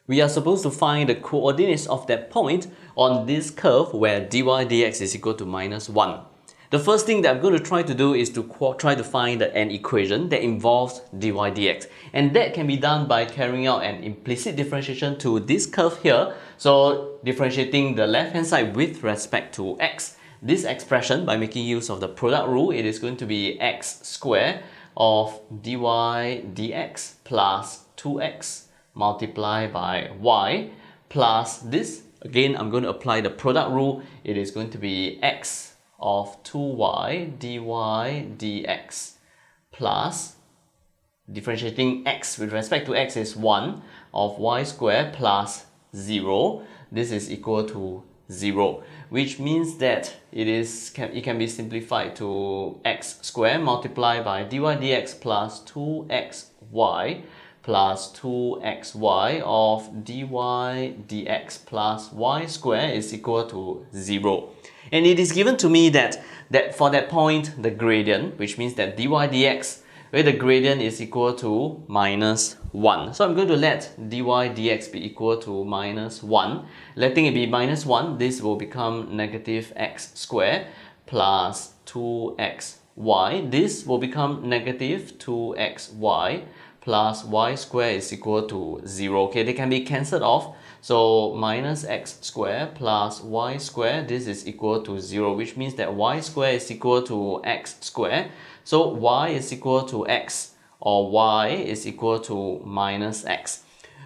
We are supposed to find the coordinates of that point on this curve where dy dx is equal to minus 1. The first thing that I'm going to try to do is to try to find an equation that involves dy dx. And that can be done by carrying out an implicit differentiation to this curve here. So differentiating the left hand side with respect to x. This expression, by making use of the product rule, it is going to be x squared of dy dx plus 2x multiplied by y plus this. Again, I'm going to apply the product rule. It is going to be x of 2y dy dx plus differentiating x with respect to x is 1 of y squared plus 0. This is equal to 0, which means that it can be simplified to x squared multiplied by dy dx plus 2xy plus 2xy of dy dx plus y squared is equal to 0. And it is given to me that for that point, the gradient, which means that dy dx, where the gradient is equal to minus 1. So I'm going to let dy dx be equal to minus 1. Letting it be minus 1, this will become negative x squared plus 2xy. This will become negative 2xy plus y squared is equal to 0. Okay, they can be cancelled off. So minus x squared plus y squared, this is equal to 0, which means that y squared is equal to x squared. So y is equal to x, or y is equal to minus x.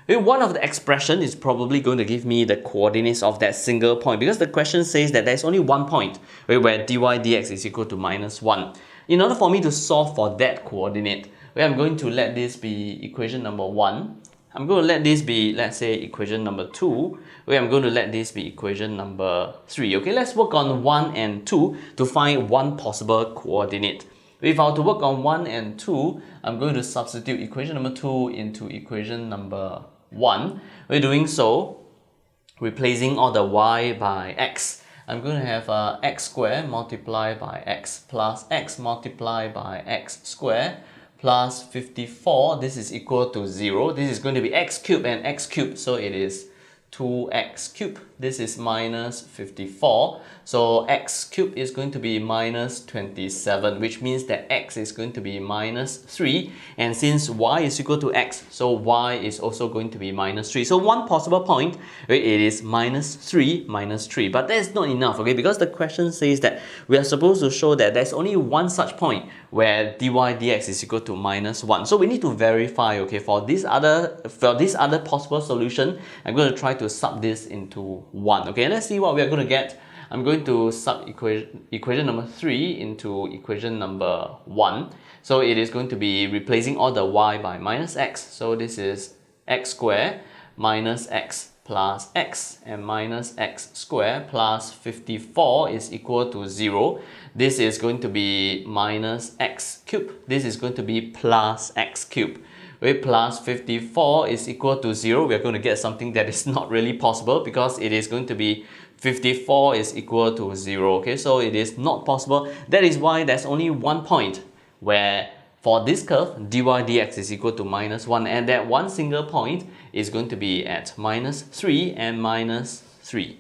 One of the expression is probably going to give me the coordinates of that single point, because the question says that there's only one point where dy dx is equal to minus 1. In order for me to solve for that coordinate, I'm going to let this be equation number 1. I'm going to let this be, let's say, equation number 2, where I'm going to let this be equation number 3. Okay, let's work on 1 and 2 to find one possible coordinate. If I were to work on 1 and 2, I'm going to substitute equation number 2 into equation number 1. We're doing so, replacing all the y by x. I'm going to have x squared multiplied by x plus x multiplied by x squared plus 54. This is equal to 0. This is going to be x cubed and x cubed, so it is 2x cubed. This is minus 54. So x cubed is going to be minus 27, which means that x is going to be minus 3. And since y is equal to x, so y is also going to be minus 3. So one possible point, it is minus 3, minus 3. But that's not enough, okay? Because the question says that we are supposed to show that there's only one such point where dy dx is equal to minus 1. So we need to verify, okay, for this other possible solution, I'm going to try to sub this into 1. Okay, let's see what we are going to get. I'm going to sub equation number 3 into equation number 1. So it is going to be replacing all the y by minus x. So this is x squared minus x plus x, and minus x squared plus 54 is equal to 0. This is going to be minus x cubed. This is going to be plus x cubed. With plus 54 is equal to 0, we are going to get something that is not really possible, because it is going to be 54 is equal to 0. Okay, so it is not possible. That is why there's only one point where for this curve, dy dx is equal to minus 1, and that one single point is going to be at minus 3 and minus 3.